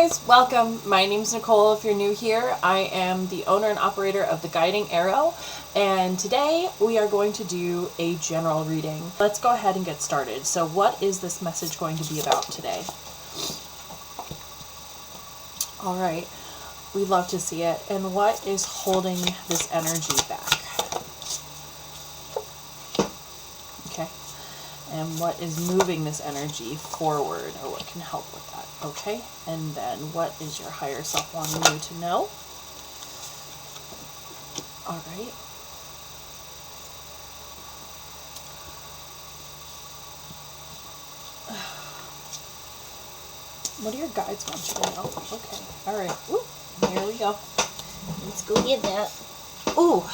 guys, welcome. My name's Nicole. If you're new here, I am the owner and operator of The Guiding Arrow, and today we are going to do a general reading. Let's go ahead and get started. So what is this message going to be about today? All right, we love to see it. And what is holding this energy back? Okay. And what is moving this energy forward, or what can help with that? Okay, and then what is your higher self wanting you to know? All right. What do your guides want you to know? Okay, all right. Ooh, here we go. Let's go get that. Ooh.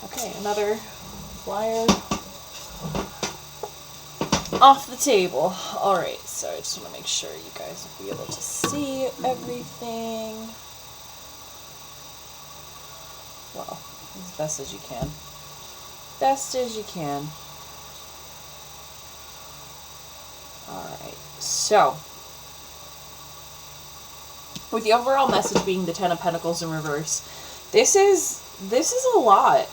Okay, another flyer off the table. All right, so I just want to make sure you guys will be able to see everything. Well, as best as you can. Best as you can. All right, so with the overall message being the Ten of Pentacles in reverse, this is a lot.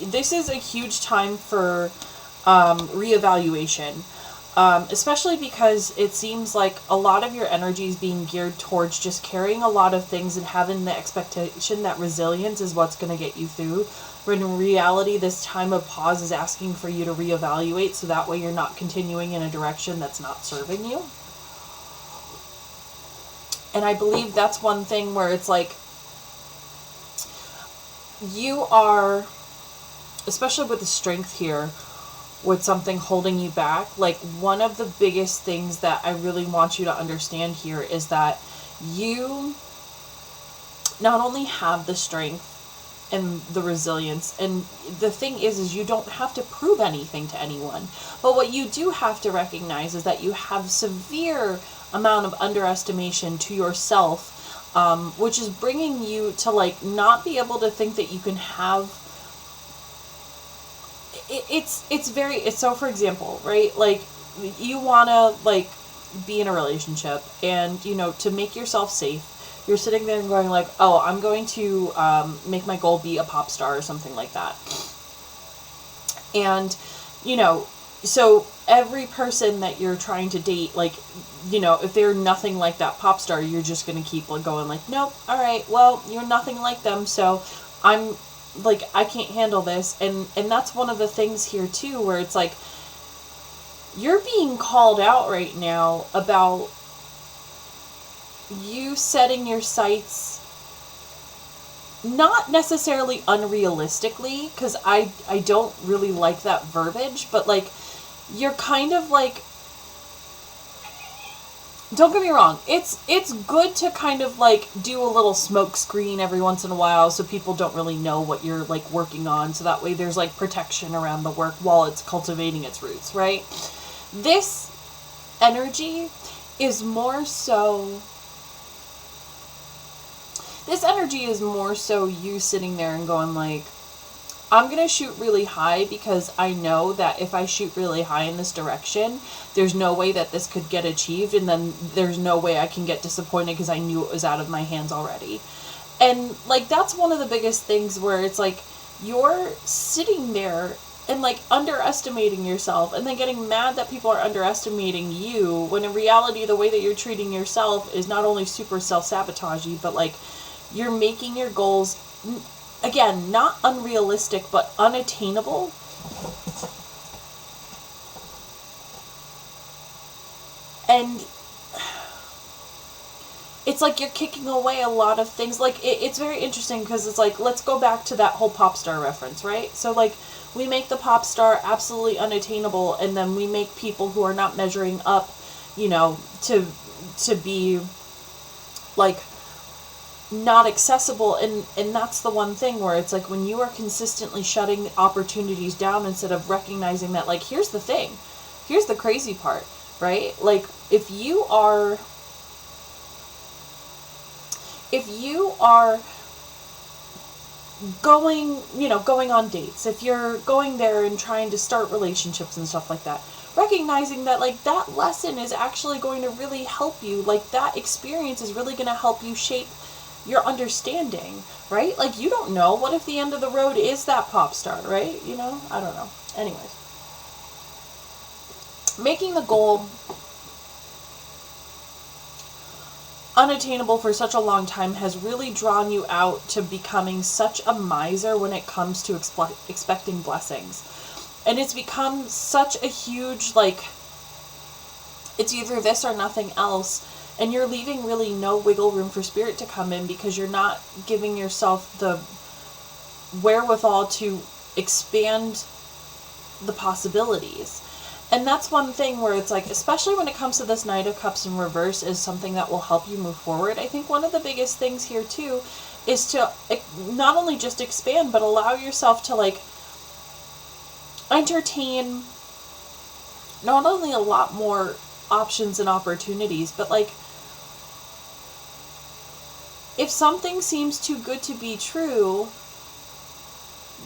This is a huge time for reevaluation, especially because it seems like a lot of your energy is being geared towards just carrying a lot of things and having the expectation that resilience is what's going to get you through. When in reality, this time of pause is asking for you to reevaluate, so that way you're not continuing in a direction that's not serving you. And I believe that's one thing where it's like, you are, especially with the strength here, with something holding you back, like one of the biggest things that I really want you to understand here is that you not only have the strength and the resilience, and the thing is you don't have to prove anything to anyone, but what you do have to recognize is that you have severe amount of underestimation to yourself, which is bringing you to like not be able to think that you can have it's so, for example, right, like you want to like be in a relationship, and you know, to make yourself safe, you're sitting there and going like, oh, I'm going to make my goal be a pop star or something like that. And you know, so every person that you're trying to date, like, you know, if they're nothing like that pop star, you're just going to keep going like, nope, all right, well, you're nothing like them, so I'm like, I can't handle this. And that's one of the things here too, where it's like, you're being called out right now about you setting your sights not necessarily unrealistically, because I don't really like that verbiage, but like, you're kind of like, don't get me wrong, it's good to kind of like do a little smoke screen every once in a while so people don't really know what you're like working on, so that way there's like protection around the work while it's cultivating its roots, right? This energy is more so, you sitting there and going like, I'm going to shoot really high because I know that if I shoot really high in this direction, there's no way that this could get achieved, and then there's no way I can get disappointed because I knew it was out of my hands already. And like, that's one of the biggest things where it's like, you're sitting there and like underestimating yourself, and then getting mad that people are underestimating you, when in reality the way that you're treating yourself is not only super self-sabotagey, but like, you're making your goals, again, not unrealistic, but unattainable. And it's like you're kicking away a lot of things. Like, it's very interesting because it's like, let's go back to that whole pop star reference, right? So like, we make the pop star absolutely unattainable, and then we make people who are not measuring up, you know, to be like not accessible. And that's the one thing where it's like, when you are consistently shutting opportunities down instead of recognizing that, like, here's the thing, here's the crazy part, right? Like, if you are going on dates, if you're going there and trying to start relationships and stuff like that, recognizing that like that lesson is actually going to really help you, like that experience is really going to help you shape your understanding, right? Like you don't know, what if the end of the road is that pop star, right? I don't know. Anyways, making the goal unattainable for such a long time has really drawn you out to becoming such a miser when it comes to expecting blessings. And it's become such a huge, like, it's either this or nothing else. And you're leaving really no wiggle room for spirit to come in because you're not giving yourself the wherewithal to expand the possibilities. And that's one thing where it's like, especially when it comes to this Knight of Cups in reverse, is something that will help you move forward. I think one of the biggest things here too is to not only just expand, but allow yourself to like entertain not only a lot more options and opportunities, but like if something seems too good to be true,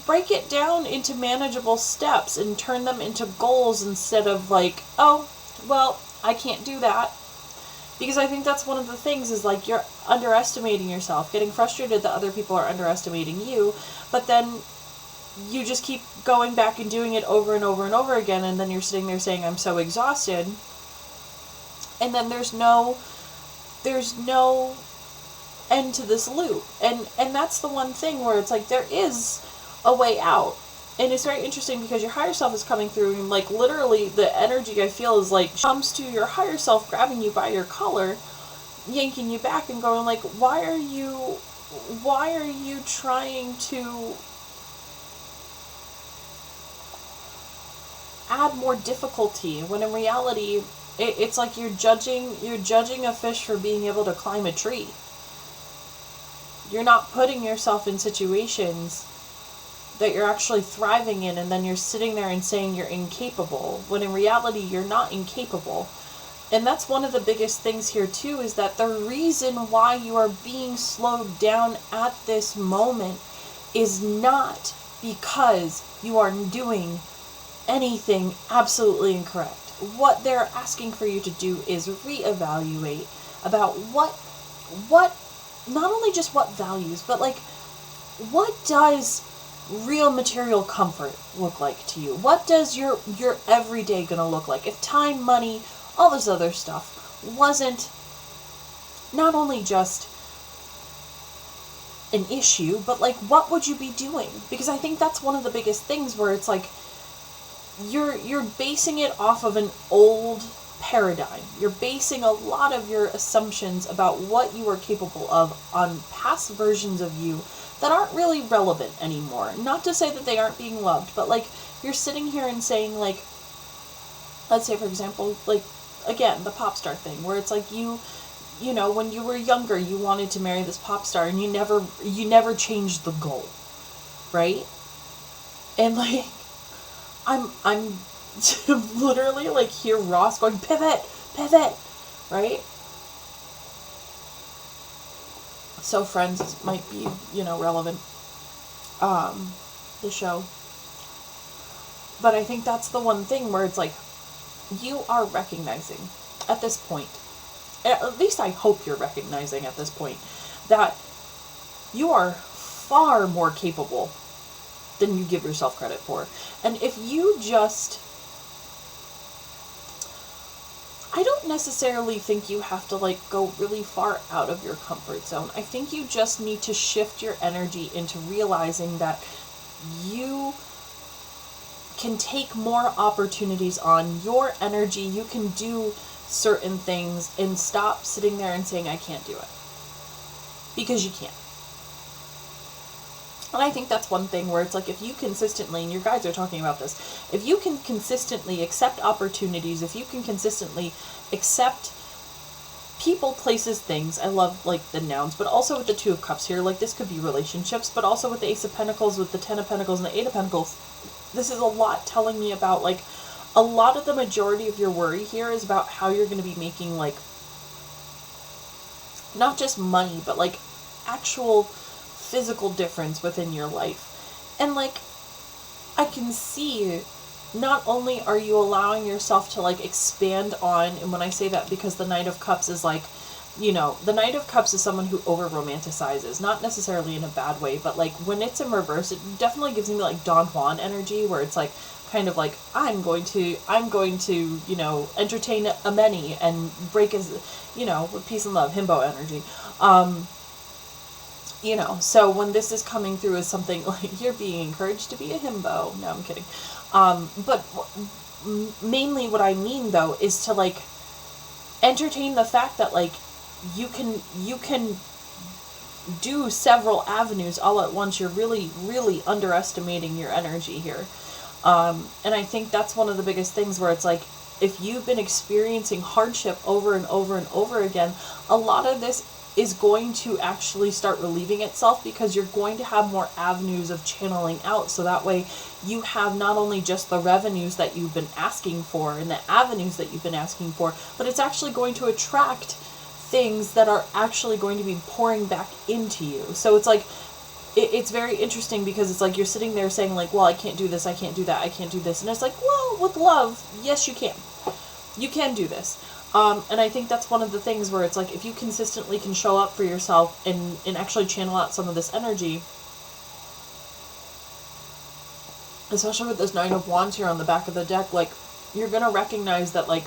break it down into manageable steps and turn them into goals instead of like, oh, well, I can't do that. Because I think that's one of the things is like you're underestimating yourself, getting frustrated that other people are underestimating you, but then you just keep going back and doing it over and over and over again, and then you're sitting there saying, I'm so exhausted. And then there's no end to this loop. And that's the one thing where it's like there is a way out. And it's very interesting because your higher self is coming through, and like literally the energy I feel is like comes to your higher self grabbing you by your collar, yanking you back and going like, why are you trying to add more difficulty when in reality it's like you're judging a fish for being able to climb a tree. You're not putting yourself in situations that you're actually thriving in, and then you're sitting there and saying you're incapable, when in reality you're not incapable. And that's one of the biggest things here too, is that the reason why you are being slowed down at this moment is not because you are doing anything absolutely incorrect. What they're asking for you to do is reevaluate about what not only just what values, but like what does real material comfort look like to you? What does your everyday gonna look like? If time, money, all this other stuff wasn't not only just an issue, but like what would you be doing? Because I think that's one of the biggest things where it's like you're basing it off of an old paradigm. You're basing a lot of your assumptions about what you are capable of on past versions of you that aren't really relevant anymore. Not to say that they aren't being loved, but like you're sitting here and saying like, let's say for example, like again, the pop star thing, where it's like you know, when you were younger, you wanted to marry this pop star and you never changed the goal, right? And like, I'm literally like hear Ross going, pivot, right? So Friends might be, relevant, the show. But I think that's the one thing where it's like, you are recognizing at this point, at least I hope you're recognizing at this point, that you are far more capable than you give yourself credit for. And if you just, I don't necessarily think you have to like go really far out of your comfort zone. I think you just need to shift your energy into realizing that you can take more opportunities on your energy. You can do certain things and stop sitting there and saying, I can't do it. Because you can't. And I think that's one thing where it's like, if you consistently, and your guides are talking about this, if you can consistently accept opportunities, if you can consistently accept people, places, things, I love like the nouns, but also with the Two of Cups here, like this could be relationships, but also with the Ace of Pentacles, with the Ten of Pentacles, and the Eight of Pentacles, this is a lot telling me about like, a lot of the majority of your worry here is about how you're going to be making like, not just money, but like actual physical difference within your life. And like, I can see, not only are you allowing yourself to like expand on, and when I say that, because the Knight of Cups is like, you know, the Knight of Cups is someone who over romanticizes, not necessarily in a bad way, but like when it's in reverse, it definitely gives me like Don Juan energy, where it's like kind of like, I'm going to, you know, entertain a many and break as, you know, with peace and love, himbo energy. You know, so when this is coming through as something like you're being encouraged to be a himbo. No, I'm kidding. But mainly what I mean though is to like entertain the fact that like you can do several avenues all at once. You're really, really underestimating your energy here. And I think that's one of the biggest things, where it's like, if you've been experiencing hardship over and over and over again, a lot of this is going to actually start relieving itself, because you're going to have more avenues of channeling out. So that way you have not only just the revenues that you've been asking for and the avenues that you've been asking for, but it's actually going to attract things that are actually going to be pouring back into you. So it's like, it's very interesting, because it's like you're sitting there saying like, well, I can't do this, I can't do that, I can't do this. And it's like, well, with love, yes, you can. You can do this. And I think that's one of the things where it's like, if you consistently can show up for yourself and actually channel out some of this energy, especially with this Nine of Wands here on the back of the deck, like, you're going to recognize that, like,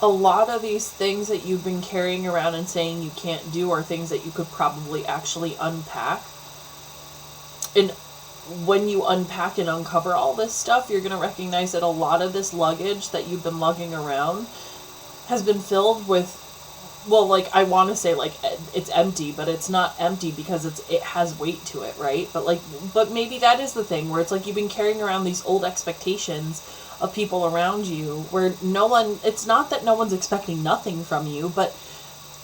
a lot of these things that you've been carrying around and saying you can't do are things that you could probably actually unpack. And when you unpack and uncover all this stuff, you're going to recognize that a lot of this luggage that you've been lugging around has been filled with, well, like, I want to say like it's empty, but it's not empty, because it has weight to it, right? But maybe that is the thing, where it's like you've been carrying around these old expectations of people around you, where it's not that no one's expecting nothing from you, but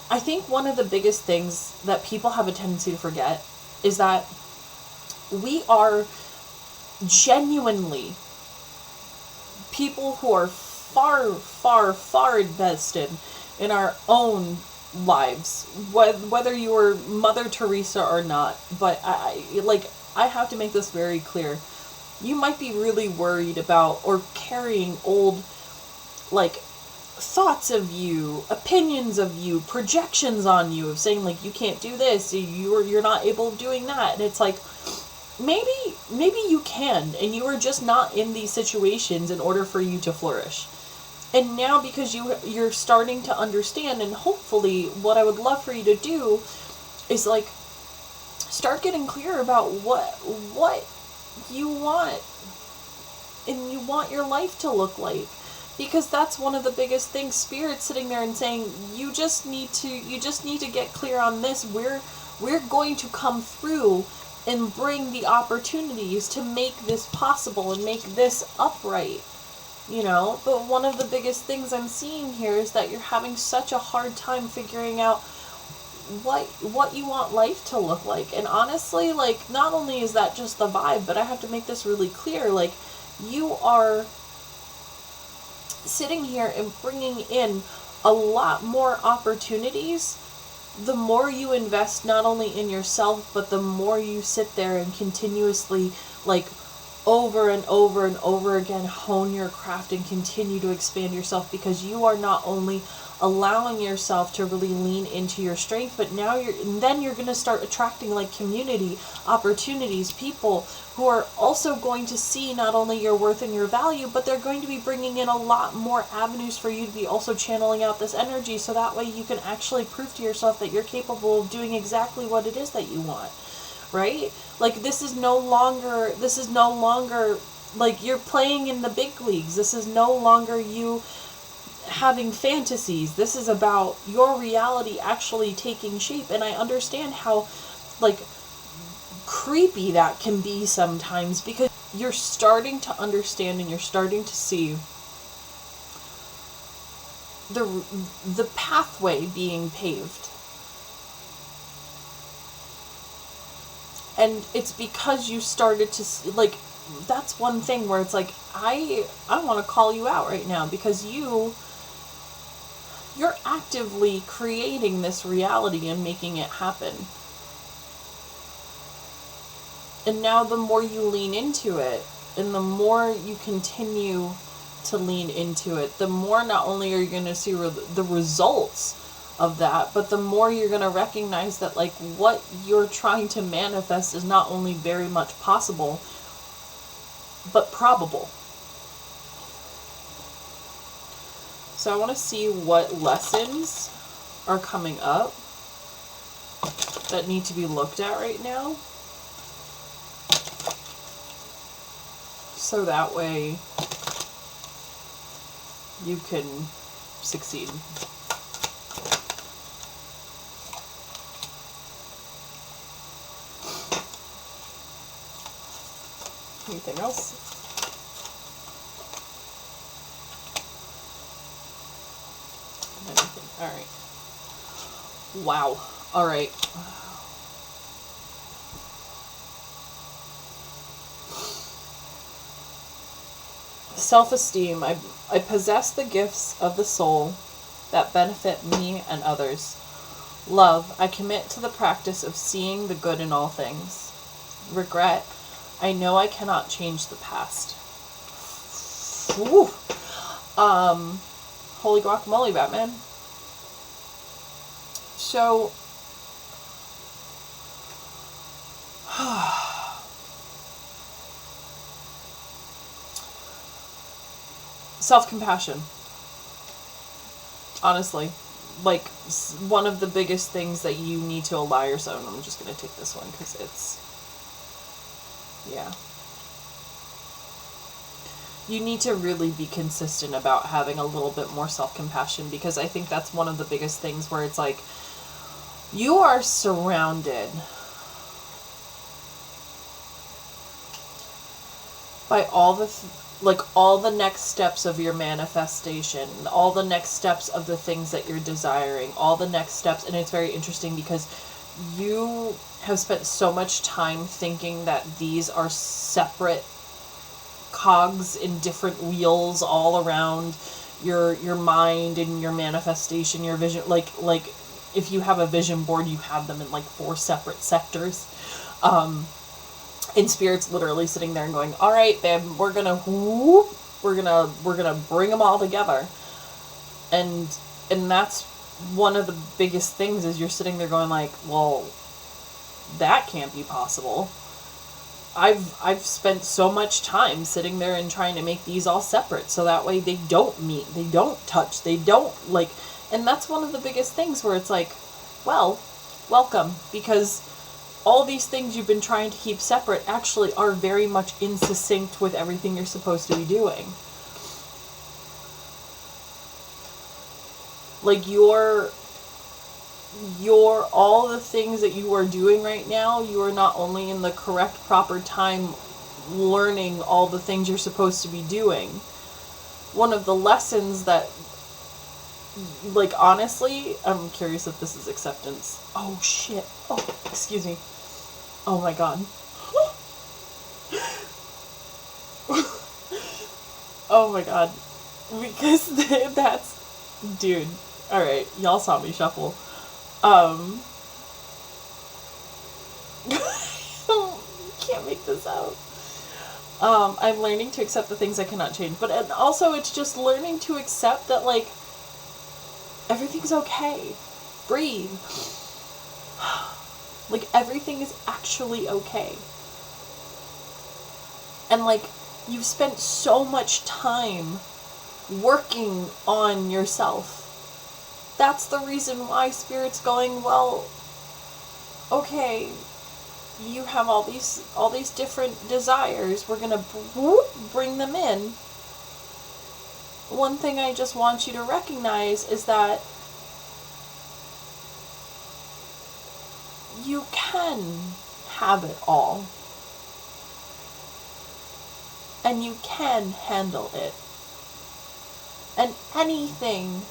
I think one of the biggest things that people have a tendency to forget is that we are genuinely people who are far, far, far invested in our own lives, whether you are Mother Teresa or not. But I have to make this very clear. You might be really worried about or carrying old, like, thoughts of you, opinions of you, projections on you, of saying like, you can't do this, you're not able of doing that. And it's like, maybe you can, and you are just not in these situations in order for you to flourish. And now, because you're starting to understand, and hopefully what I would love for you to do is like start getting clear about what you want, and you want your life to look like. Because that's one of the biggest things. Spirit's sitting there and saying, you just need to get clear on this. We're going to come through and bring the opportunities to make this possible and make this upright, you know. But one of the biggest things I'm seeing here is that you're having such a hard time figuring out what you want life to look like. And honestly, like, not only is that just the vibe, but I have to make this really clear, like, you are sitting here and bringing in a lot more opportunities the more you invest not only in yourself, but the more you sit there and continuously, like, over and over and over again, hone your craft and continue to expand yourself, because you are not only allowing yourself to really lean into your strength, but now you're going to start attracting, like, community opportunities, people who are also going to see not only your worth and your value, but they're going to be bringing in a lot more avenues for you to be also channeling out this energy, so that way you can actually prove to yourself that you're capable of doing exactly what it is that you want, right? Like, this is no longer like you're playing in the big leagues. This is no longer you having fantasies. This is about your reality actually taking shape. And I understand how, like, creepy that can be sometimes, because you're starting to understand and you're starting to see the pathway being paved. And it's because you started to, like, that's one thing where it's like, I want to call you out right now, because you you're actively creating this reality and making it happen. And now the more you lean into it, and the more you continue to lean into it, the more not only are you going to see the results of that, but the more you're going to recognize that, like, what you're trying to manifest is not only very much possible, but probable. So I want to see what lessons are coming up that need to be looked at right now. So that way you can succeed. Anything else? Anything? All right. Wow. All right. Self-esteem. I possess the gifts of the soul that benefit me and others. Love. I commit to the practice of seeing the good in all things. Regret. I know I cannot change the past. Woo. Holy guacamole, Batman. So, self-compassion. Honestly, like, one of the biggest things that you need to allow yourself. I'm just going to take this one because it's, yeah. You need to really be consistent about having a little bit more self-compassion, because I think that's one of the biggest things where it's like, you are surrounded by all the all the next steps of your manifestation, all the next steps of the things that you're desiring, all the next steps. And it's very interesting because you have spent so much time thinking that these are separate cogs in different wheels all around your mind and your manifestation, your vision. Like if you have a vision board, you have them in like 4 separate sectors. And Spirit's literally sitting there and going, all right, babe, we're gonna bring them all together. And that's one of the biggest things, is you're sitting there going like, well, that can't be possible. I've spent so much time sitting there and trying to make these all separate, so that way they don't meet, they don't touch, they don't, like, and that's one of the biggest things where it's like, well, welcome, because all these things you've been trying to keep separate actually are very much in sync with everything you're supposed to be doing. Like, your all the things that you are doing right now, you are not only in the correct proper time learning all the things you're supposed to be doing. One of the lessons that, like, honestly, I'm curious if this is acceptance. Oh shit. Oh, excuse me. Oh my god. Oh my god. Because that's, dude. Alright, y'all saw me shuffle. Can't make this out. I'm learning to accept the things I cannot change. But also, it's just learning to accept that, like, everything's okay. Breathe. Like, everything is actually okay. And, like, you've spent so much time working on yourself. That's the reason why Spirit's going, well, okay, you have all these different desires. We're gonna bring them in. One thing I just want you to recognize is that you can have it all. And you can handle it. And anything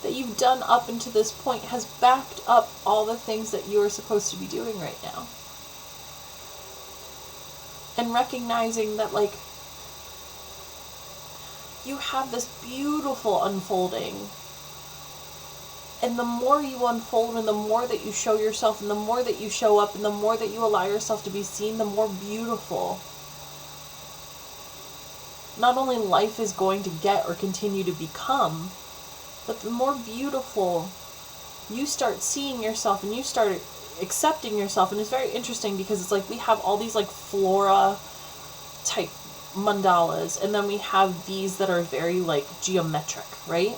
that you've done up until this point has backed up all the things that you are supposed to be doing right now. And recognizing that, like, you have this beautiful unfolding And the more you unfold, and the more that you show yourself, and the more that you show up, and the more that you allow yourself to be seen, the more beautiful not only life is going to get or continue to become, but the more beautiful you start seeing yourself and you start accepting yourself. And it's very interesting because it's like we have all these like flora type mandalas, and then we have these that are very like geometric, right?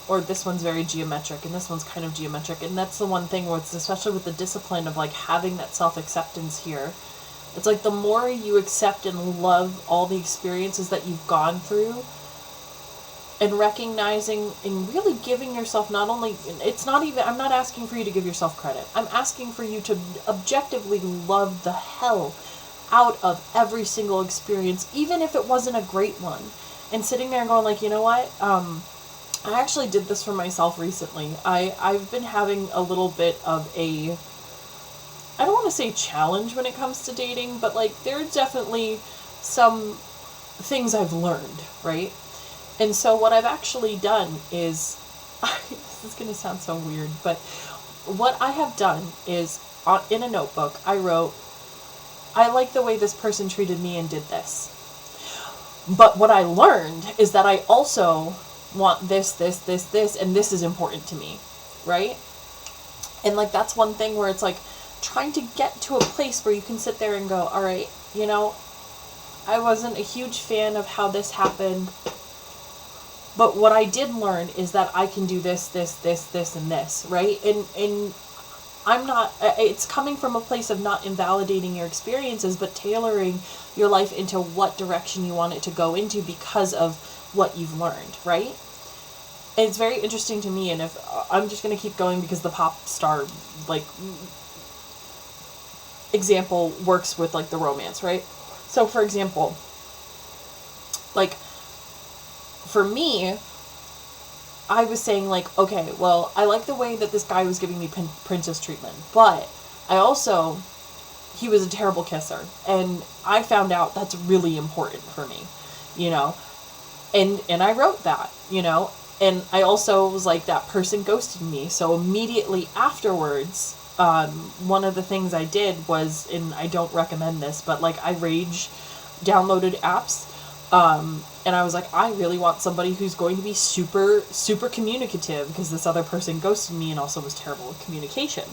Or this one's very geometric and this one's kind of geometric. And that's the one thing where it's, especially with the discipline of like having that self-acceptance here, it's like the more you accept and love all the experiences that you've gone through, and recognizing and really giving yourself not only, it's not even, I'm not asking for you to give yourself credit. I'm asking for you to objectively love the hell out of every single experience, even if it wasn't a great one. And sitting there and going like, you know what? I actually did this for myself recently. I've been having a little bit of a, I don't want to say challenge when it comes to dating, but like there are definitely some things I've learned, right? And so what I've actually done is, this is going to sound so weird, but what I have done is in a notebook, I wrote, I like the way this person treated me and did this. But what I learned is that I also want this, and this is important to me, right? And like that's one thing where it's like trying to get to a place where you can sit there and go, all right, you know, I wasn't a huge fan of how this happened, but what I did learn is that I can do this, and this, right? And I'm not, it's coming from a place of not invalidating your experiences, but tailoring your life into what direction you want it to go into because of what you've learned, right? And it's very interesting to me, and if I'm just going to keep going because the pop star, like, example works with, like, the romance, right? So, for example, like, for me, I was saying, like, okay, well, I like the way that this guy was giving me princess treatment, but I also, he was a terrible kisser, and I found out that's really important for me, you know, and I wrote that, you know, and I also was like, that person ghosted me, so immediately afterwards, one of the things I did was, and I don't recommend this, but, like, I rage downloaded apps, and I was like, I really want somebody who's going to be super, super communicative, because this other person ghosted me and also was terrible with communication.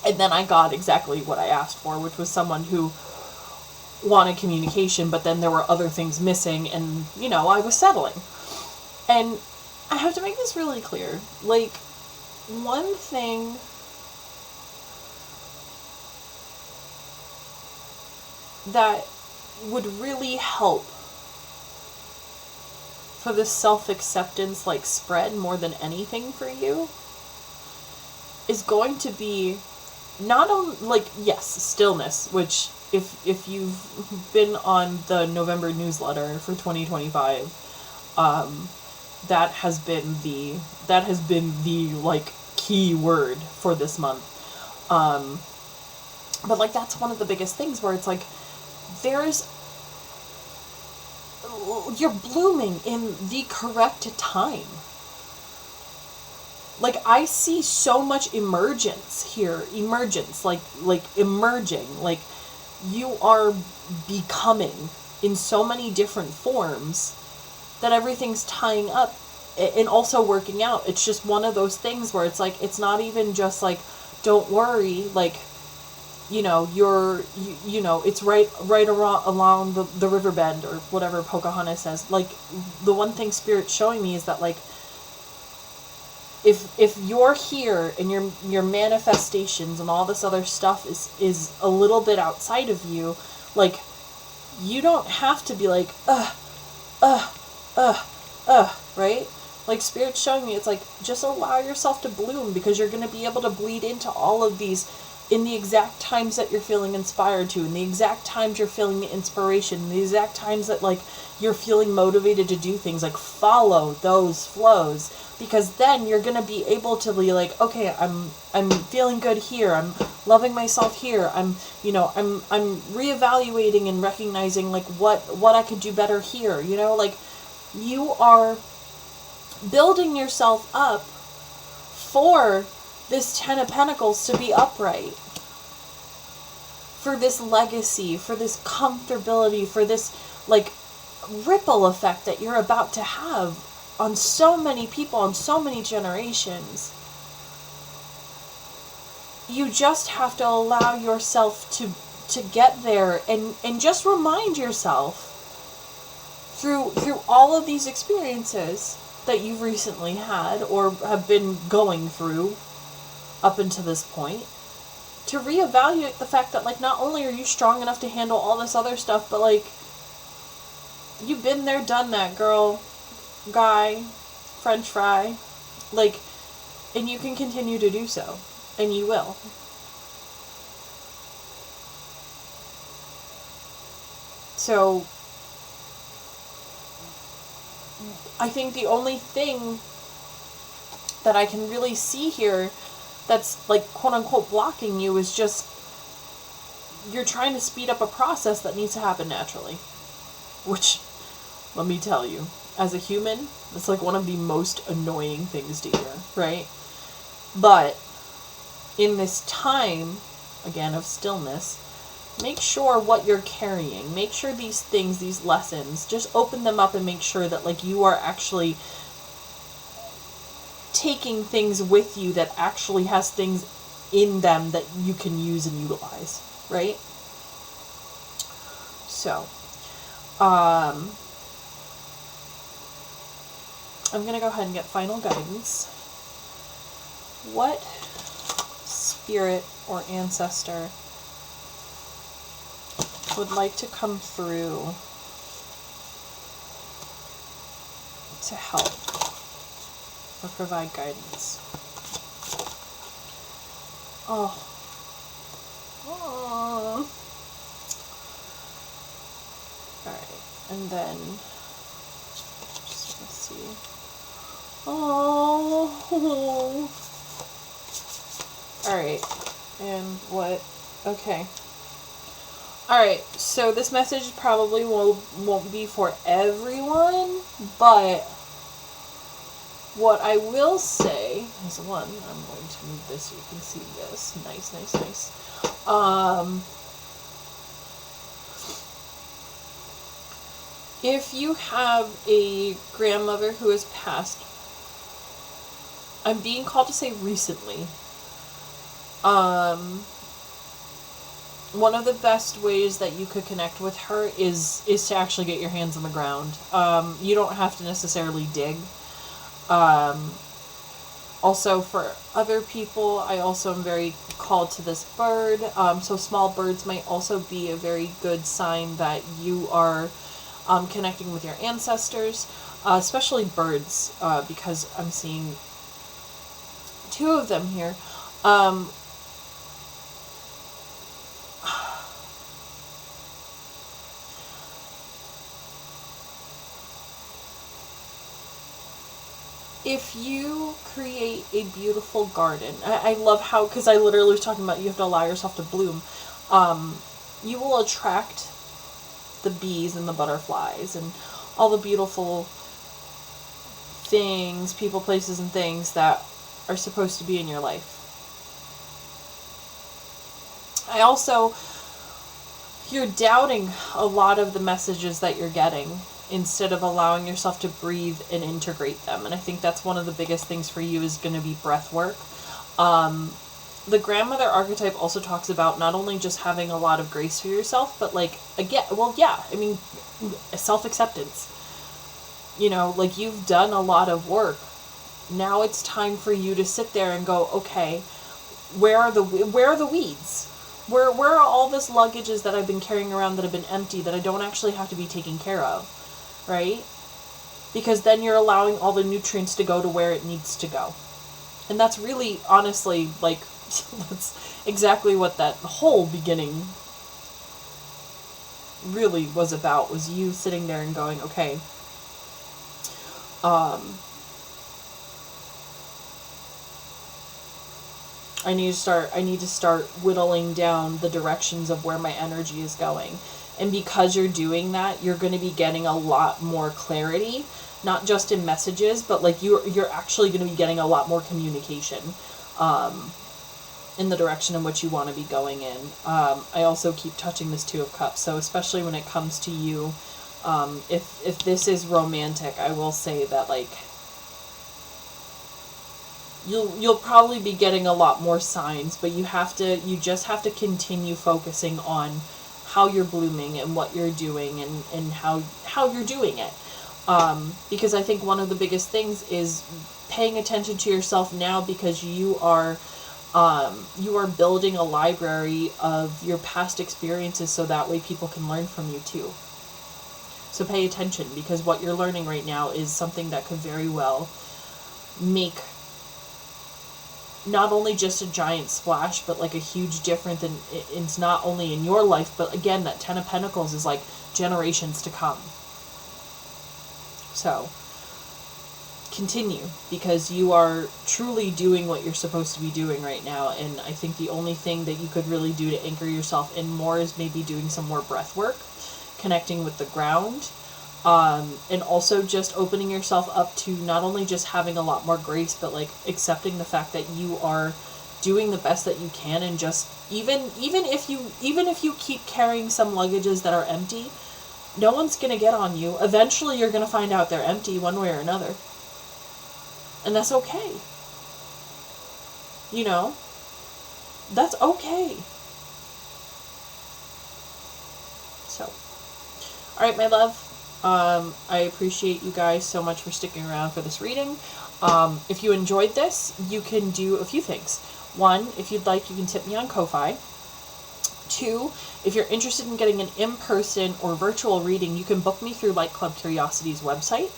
And then I got exactly what I asked for, which was someone who wanted communication, but then there were other things missing, and, you know, I was settling. And I have to make this really clear. Like, one thing that would really help for the self-acceptance, like, spread more than anything for you is going to be not only, like, yes, stillness, which if you've been on the November newsletter for 2025, that has been the like key word for this month. But like that's one of the biggest things where it's like you're blooming in the correct time. Like, I see so much emergence, like emerging, like, you are becoming in so many different forms that everything's tying up and also working out. It's just one of those things where it's like, it's not even just like, don't worry, like, you know, you know, it's right along the river bend or whatever Pocahontas says. Like, the one thing Spirit's showing me is that, like, if you're here and your manifestations and all this other stuff is a little bit outside of you, like, you don't have to be like, right? Like, Spirit's showing me, it's like, just allow yourself to bloom, because you're going to be able to bleed into all of these in the exact times that you're feeling inspired to, in the exact times you're feeling the inspiration, in the exact times that, like, you're feeling motivated to do things. Like, follow those flows, because then you're going to be able to be like, okay, I'm feeling good here, I'm loving myself here, I'm reevaluating and recognizing, like, what I could do better here, you know, like, you are building yourself up for this Ten of Pentacles to be upright. For this legacy, for this comfortability, for this, like, ripple effect that you're about to have on so many people, on so many generations. You just have to allow yourself to get there, and just remind yourself through all of these experiences that you've recently had or have been going through up until this point, to reevaluate the fact that, like, not only are you strong enough to handle all this other stuff, but, like, you've been there, done that, girl, guy, French fry, like, and you can continue to do so, and you will. So, I think the only thing that I can really see here that's, like, quote-unquote blocking you is just you're trying to speed up a process that needs to happen naturally. Which, let me tell you, as a human, it's, like, one of the most annoying things to hear, right? But in this time, again, of stillness, make sure what you're carrying, make sure these things, these lessons, just open them up and make sure that, like, you are actually taking things with you that actually has things in them that you can use and utilize, right? So, I'm going to go ahead and get final guidance. What spirit or ancestor would like to come through to help or provide guidance? Oh. Alright, and then just gonna see. Oh. Alright, and what? Okay. Alright, so this message probably won't be for everyone, but what I will say is, one, I'm going to move this so you can see this. Nice. If you have a grandmother who has passed, I'm being called to say recently, one of the best ways that you could connect with her is to actually get your hands on the ground. You don't have to necessarily dig. Also, for other people, I also am very called to this bird. So small birds might also be a very good sign that you are connecting with your ancestors, especially birds, because I'm seeing two of them here. If you create a beautiful garden, I love how, because I literally was talking about you have to allow yourself to bloom, you will attract the bees and the butterflies and all the beautiful things, people, places, and things that are supposed to be in your life. I also, you're doubting a lot of the messages that you're getting instead of allowing yourself to breathe and integrate them. And I think that's one of the biggest things for you is going to be breath work. The grandmother archetype also talks about not only just having a lot of grace for yourself, but, like, again, well, yeah, I mean, self-acceptance. You know, like, you've done a lot of work. Now it's time for you to sit there and go, okay, where are the weeds? Where are all this luggages that I've been carrying around that have been empty that I don't actually have to be taking care of, right? Because then you're allowing all the nutrients to go to where it needs to go. And that's really, honestly, like, that's exactly what that whole beginning really was about, was you sitting there and going, okay, I need to start whittling down the directions of where my energy is going. And because you're doing that, you're going to be getting a lot more clarity not just in messages, but like you're actually going to be getting a lot more communication in the direction in which you want to be going in. I also keep touching this Two of Cups, so especially when it comes to you, if this is romantic, I will say that like you'll probably be getting a lot more signs, but you just have to continue focusing on how you're blooming and what you're doing and how you're doing it. Because I think one of the biggest things is paying attention to yourself now, because you are building a library of your past experiences, so that way people can learn from you too. So pay attention, because what you're learning right now is something that could very well make not only just a giant splash, but like a huge difference. And it's not only in your life, but again, that 10 of Pentacles is like generations to come. So continue, because you are truly doing what you're supposed to be doing right now. And I think the only thing that you could really do to anchor yourself in more is maybe doing some more breath work, connecting with the ground, and also just opening yourself up to not only just having a lot more grace, but like accepting the fact that you are doing the best that you can. And just even if you keep carrying some luggages that are empty, no one's gonna get on you. Eventually you're gonna find out they're empty one way or another, and that's okay. You know, that's okay. So, all right, my love. I appreciate you guys so much for sticking around for this reading. If you enjoyed this, you can do a few things. One, if you'd like, you can tip me on Ko-Fi. Two, if you're interested in getting an in-person or virtual reading, you can book me through Lightclub Curiosity's website.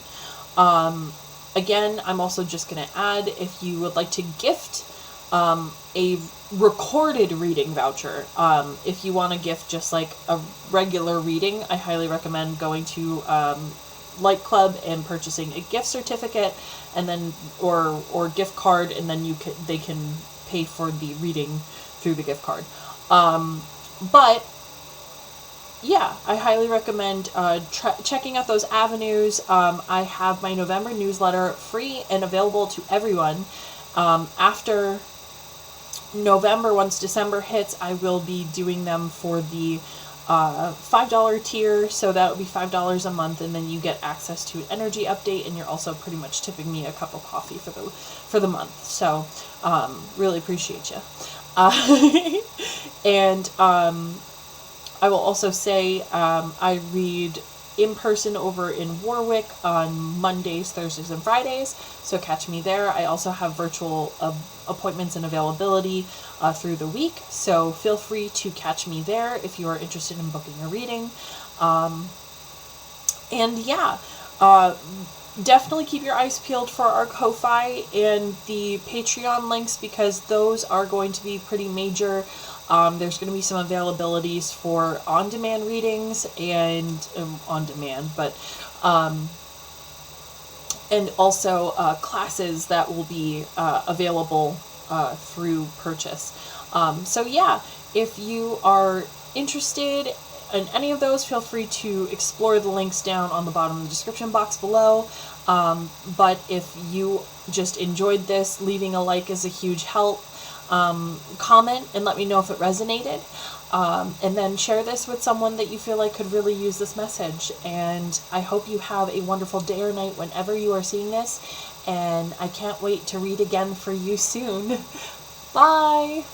Again, I'm also just going to add, if you would like to gift a recorded reading voucher, if you want to gift just like a regular reading, I highly recommend going to Light Club and purchasing a gift certificate, and then or gift card, and then they can pay for the reading through the gift card. But yeah, I highly recommend checking out those avenues. I have my November newsletter free and available to everyone. After November, once December hits, I will be doing them for the $5 tier, so that would be $5 a month, and then you get access to an energy update, and you're also pretty much tipping me a cup of coffee for the month. So really appreciate you. And I will also say I read in person over in Warwick on Mondays, Thursdays, and Fridays, so catch me there. I also have virtual appointments and availability through the week, so feel free to catch me there if you are interested in booking a reading. And yeah, definitely keep your eyes peeled for our Ko-Fi and the Patreon links, because those are going to be pretty major. There's going to be some availabilities for on-demand readings and and also classes that will be available through purchase. So yeah, if you are interested in any of those, feel free to explore the links down on the bottom of the description box below. But if you just enjoyed this, leaving a like is a huge help. Comment and let me know if it resonated, and then share this with someone that you feel like could really use this message. And I hope you have a wonderful day or night whenever you are seeing this, and I can't wait to read again for you soon. Bye!